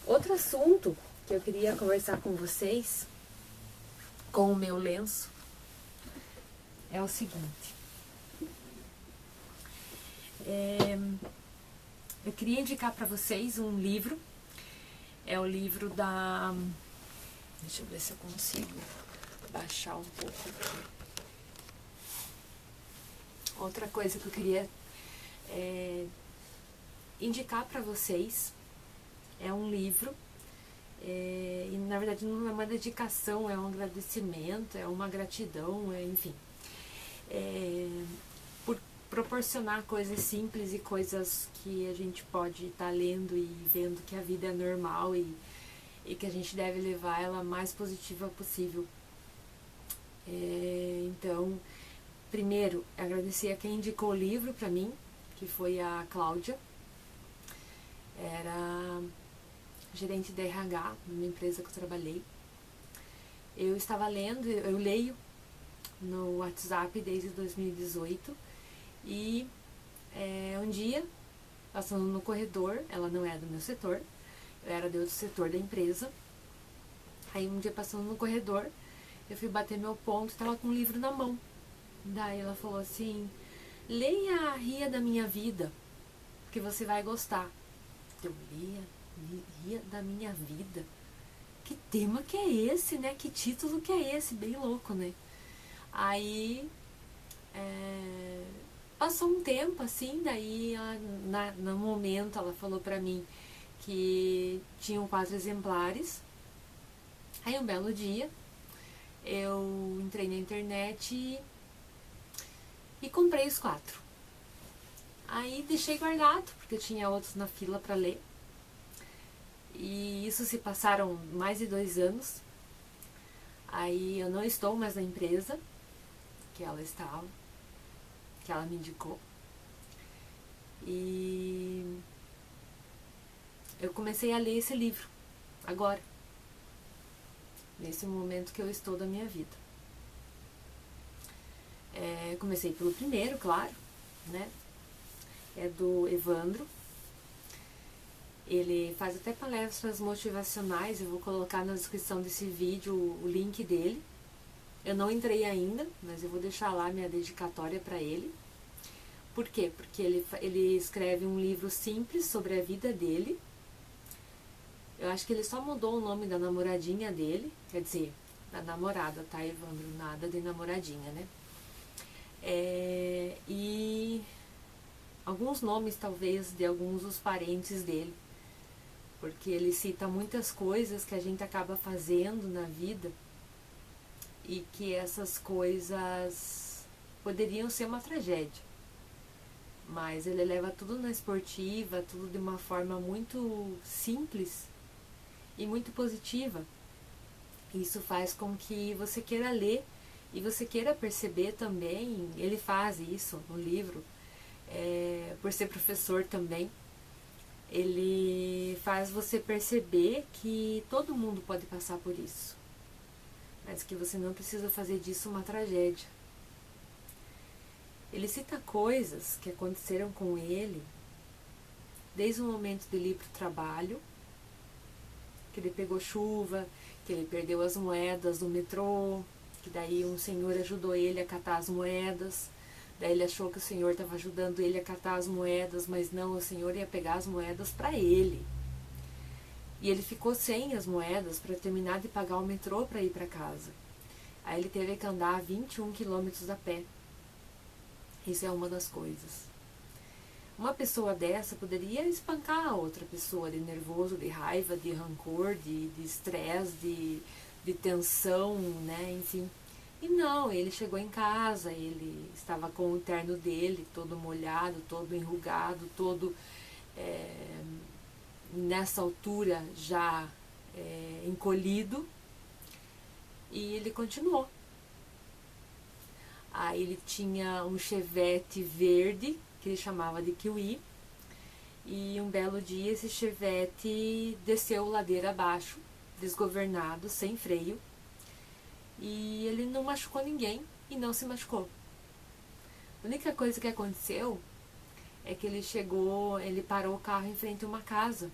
Outro assunto que eu queria conversar com vocês, com o meu lenço, é o seguinte. Eu queria indicar para vocês um livro. É o livro da... Deixa eu ver se eu consigo baixar um pouco aqui. Outra coisa que eu queria indicar para vocês é um livro. E na verdade não é uma dedicação, é um agradecimento, é uma gratidão, enfim. Por proporcionar coisas simples e coisas que a gente pode estar lendo e vendo que a vida é normal e que a gente deve levar ela mais positiva possível. Então, primeiro, agradecer a quem indicou o livro para mim, que foi a Cláudia. Era gerente de RH numa empresa que eu trabalhei. Eu estava lendo, eu leio no WhatsApp desde 2018 e um dia, passando no corredor, ela não é do meu setor, eu era de outro setor da empresa. Aí um dia passando no corredor, eu fui bater meu ponto, estava com um livro na mão. Daí ela falou assim: leia a Ria da Minha Vida, que você vai gostar. Eu Ria da Minha Vida? Que tema que é esse, né? Que título que é esse? Bem louco, né? Aí passou um tempo assim, daí no momento ela falou pra mim que tinham 4 exemplares. Aí um belo dia eu entrei na internet e comprei os 4. Aí deixei guardado, porque eu tinha outros na fila para ler. E isso se passaram mais de 2 anos. Aí eu não estou mais na empresa que ela estava, que ela me indicou. E eu comecei a ler esse livro agora, nesse momento que eu estou da minha vida. Comecei pelo primeiro, claro, né? É do Evandro. Ele faz até palestras motivacionais. Eu vou colocar na descrição desse vídeo o link dele. Eu não entrei ainda, mas eu vou deixar lá minha dedicatória para ele. Por quê? Porque ele escreve um livro simples sobre a vida dele. Eu acho que ele só mudou o nome da namoradinha dele, quer dizer, da namorada, tá, Evandro? Nada de namoradinha, né? E alguns nomes, talvez, de alguns dos parentes dele. Porque ele cita muitas coisas que a gente acaba fazendo na vida e que essas coisas poderiam ser uma tragédia. Mas ele leva tudo na esportiva, tudo de uma forma muito simples e muito positiva. Isso faz com que você queira ler e você queira perceber também. Ele faz isso no livro, por ser professor também. Ele faz você perceber que todo mundo pode passar por isso, mas que você não precisa fazer disso uma tragédia. Ele cita coisas que aconteceram com ele desde o momento dele ir para o trabalho, que ele pegou chuva, que ele perdeu as moedas no metrô, que daí um senhor ajudou ele a catar as moedas. Daí ele achou que o senhor estava ajudando ele a catar as moedas, mas não, o senhor ia pegar as moedas para ele. E ele ficou sem as moedas para terminar de pagar o metrô para ir para casa. Aí ele teve que andar 21 quilômetros a pé. Isso é uma das coisas. Uma pessoa dessa poderia espancar a outra pessoa de nervoso, de raiva, de rancor, de estresse, de tensão, né, enfim. E não, ele chegou em casa, ele estava com o terno dele todo molhado, todo enrugado, todo nessa altura já encolhido, e ele continuou. Aí ele tinha um Chevette verde, que ele chamava de Kiwi, e um belo dia esse Chevette desceu ladeira abaixo, desgovernado, sem freio, e ele não machucou ninguém e não se machucou. A única coisa que aconteceu é que ele parou o carro em frente a uma casa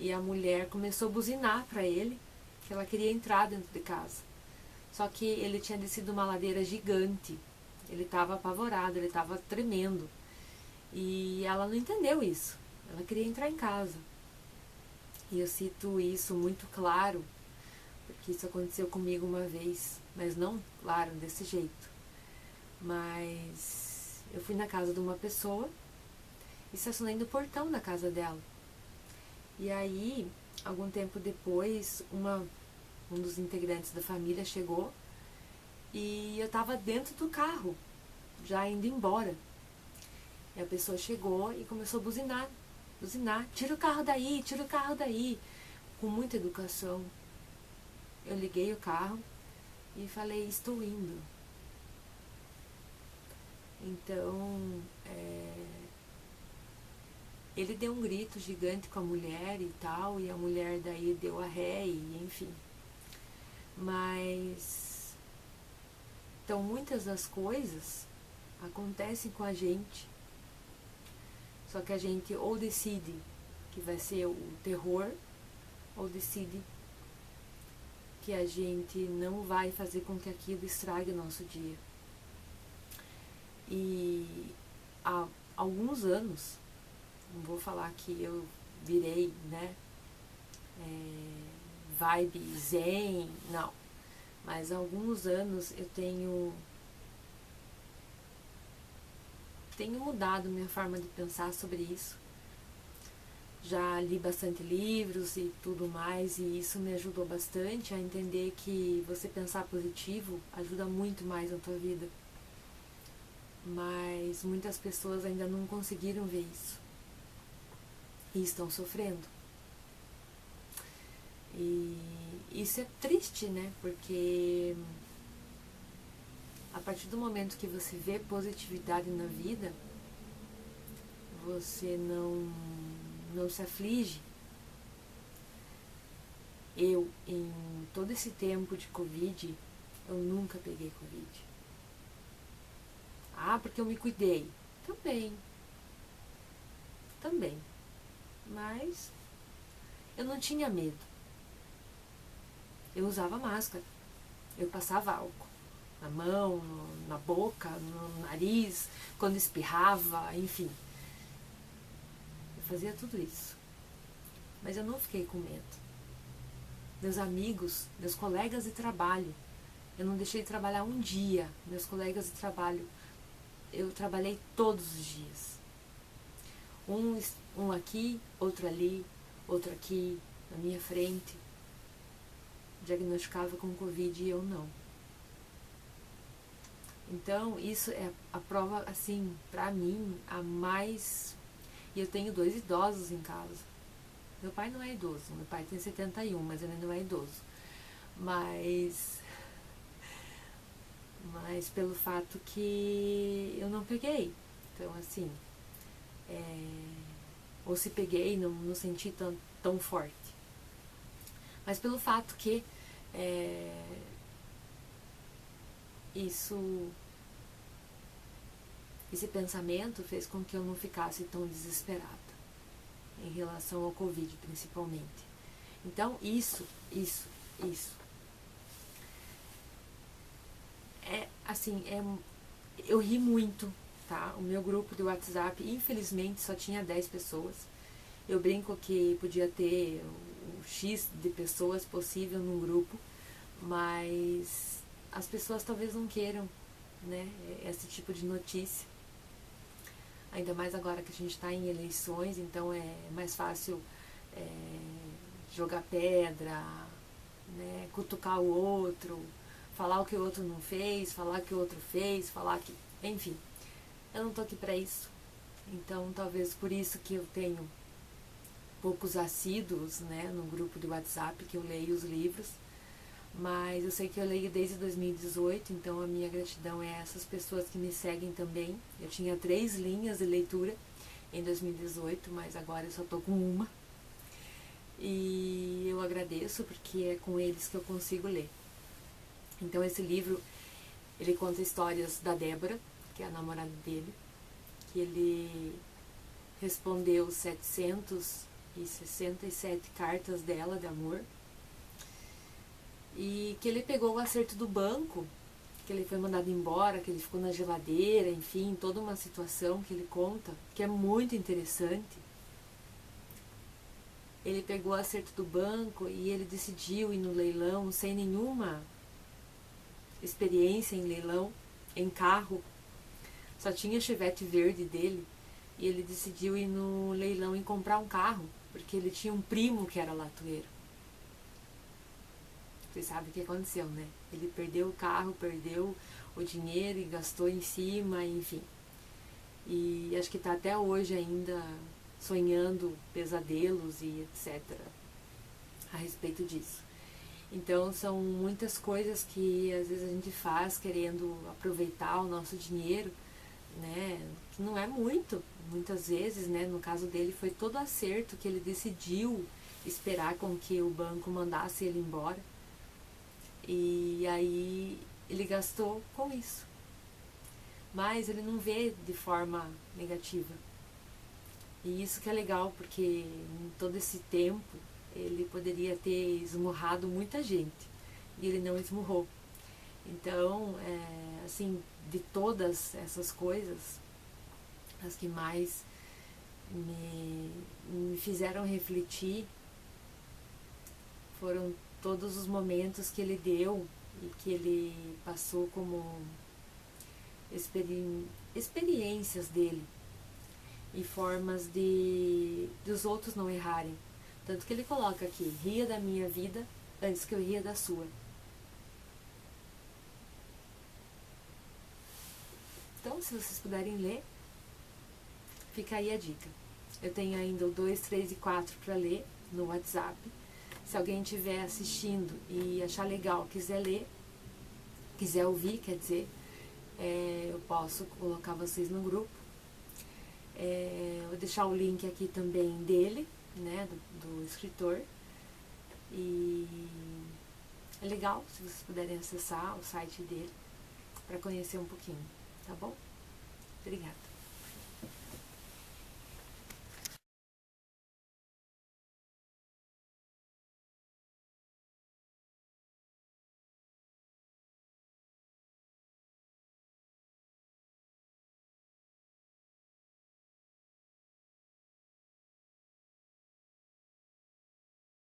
e a mulher começou a buzinar para ele que ela queria entrar dentro de casa. Só que ele tinha descido uma ladeira gigante, ele estava apavorado, ele estava tremendo, e ela não entendeu isso, ela queria entrar em casa. E eu cito isso muito claro, porque isso aconteceu comigo uma vez, mas não, claro, desse jeito. Mas eu fui na casa de uma pessoa e estacionei no portão da casa dela. E aí, algum tempo depois, um dos integrantes da família chegou e eu estava dentro do carro, já indo embora. E a pessoa chegou e começou a buzinar, tira o carro daí, com muita educação. Eu liguei o carro e falei, estou indo. Então, ele deu um grito gigante com a mulher e tal, e a mulher daí deu a ré, e enfim. Mas, então muitas das coisas acontecem com a gente, só que a gente ou decide que vai ser o terror, ou decide que a gente não vai fazer com que aquilo estrague o nosso dia. E há alguns anos, não vou falar que eu virei, né, vibe zen, não, mas há alguns anos eu tenho mudado minha forma de pensar sobre isso. Já li bastante livros e tudo mais, e isso me ajudou bastante a entender que você pensar positivo ajuda muito mais na tua vida. Mas muitas pessoas ainda não conseguiram ver isso e estão sofrendo. E isso é triste, né? Porque a partir do momento que você vê positividade na vida, você não se aflige. Eu, em todo esse tempo de Covid, eu nunca peguei Covid. Ah, porque eu me cuidei. Também. Mas eu não tinha medo. Eu usava máscara. Eu passava álcool na mão, na boca, no nariz, quando espirrava, enfim. Eu fazia tudo isso. Mas eu não fiquei com medo. Meus amigos, meus colegas de trabalho, eu não deixei de trabalhar um dia. Meus colegas de trabalho, eu trabalhei todos os dias. Um aqui, outro ali, outro aqui, na minha frente. Diagnosticava com Covid e eu não. Então, isso é a prova, assim, pra mim, a mais... E eu tenho 2 idosos em casa. Meu pai não é idoso, meu pai tem 71, mas ele não é idoso. Mas pelo fato que eu não peguei. Então, assim, ou se peguei, não senti tão forte. Mas pelo fato que esse pensamento fez com que eu não ficasse tão desesperada em relação ao Covid, principalmente. Então, isso. Eu ri muito, tá? O meu grupo de WhatsApp, infelizmente, só tinha 10 pessoas. Eu brinco que podia ter o X de pessoas possível num grupo, mas as pessoas talvez não queiram, né, esse tipo de notícia. Ainda mais agora que a gente está em eleições, então é mais fácil jogar pedra, né, cutucar o outro, falar o que o outro não fez, falar o que o outro fez, falar que... Enfim, eu não tô aqui para isso. Então, talvez por isso que eu tenho poucos assíduos, né, no grupo de WhatsApp, que eu leio os livros. Mas eu sei que eu leio desde 2018, então a minha gratidão é a essas pessoas que me seguem também. Eu tinha 3 linhas de leitura em 2018, mas agora eu só tô com uma. E eu agradeço porque é com eles que eu consigo ler. Então esse livro, ele conta histórias da Débora, que é a namorada dele, que ele respondeu 700 67 cartas dela de amor. E que ele pegou o acerto do banco, que ele foi mandado embora, que ele ficou na geladeira, enfim, toda uma situação que ele conta, que é muito interessante. Ele pegou o acerto do banco e ele decidiu ir no leilão sem nenhuma experiência em leilão, em carro. Só tinha Chevette verde dele. E ele decidiu ir no leilão e comprar um carro, porque ele tinha um primo que era latoeiro. Você sabe o que aconteceu, né? Ele perdeu o carro, perdeu o dinheiro e gastou em cima, enfim. E acho que está até hoje ainda sonhando pesadelos e etc. a respeito disso. Então são muitas coisas que às vezes a gente faz querendo aproveitar o nosso dinheiro, né? Que não é muito, muitas vezes, né? No caso dele foi todo acerto que ele decidiu esperar com que o banco mandasse ele embora. E aí ele gastou com isso. Mas ele não vê de forma negativa. E isso que é legal, porque em todo esse tempo ele poderia ter esmurrado muita gente. E ele não esmurrou. Então, assim, de todas essas coisas, as que mais me fizeram refletir foram todos os momentos que ele deu e que ele passou como experiências dele e formas de os outros não errarem. Tanto que ele coloca aqui: ria da minha vida antes que eu ria da sua. Então, se vocês puderem ler, fica aí a dica. Eu tenho ainda o 2, 3 e 4 para ler no WhatsApp. Se alguém estiver assistindo e achar legal, quiser ler, quiser ouvir, quer dizer, eu posso colocar vocês no grupo. Vou deixar o link aqui também dele, né, do escritor. E é legal se vocês puderem acessar o site dele para conhecer um pouquinho, tá bom? Obrigada.